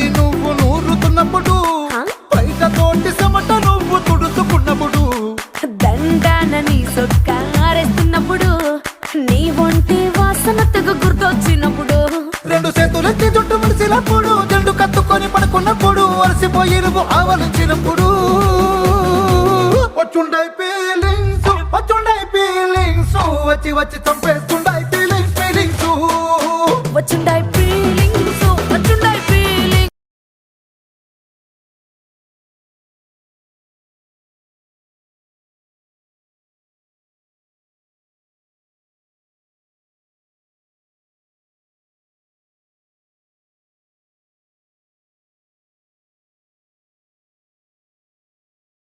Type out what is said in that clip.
నువ్వు నూరుతున్నప్పుడు బయట తోటి చెమట నువ్వు తుడుచుకున్నప్పుడు దండాన నీ సొక్కారేస్తున్నప్పుడు నీ ఒంటి వాసన తెగ గుర్తొచ్చినప్పుడు రెండు చేతులెత్తి చుట్టు మలిసినప్పుడు జండు కత్తుకొని పడుకున్నప్పుడు అలసిపోయి నువ్వు ఆవలించినప్పుడు వచ్చుండై ఫీలింగ్స్ వచ్చి వచ్చి చంపేస్తుండ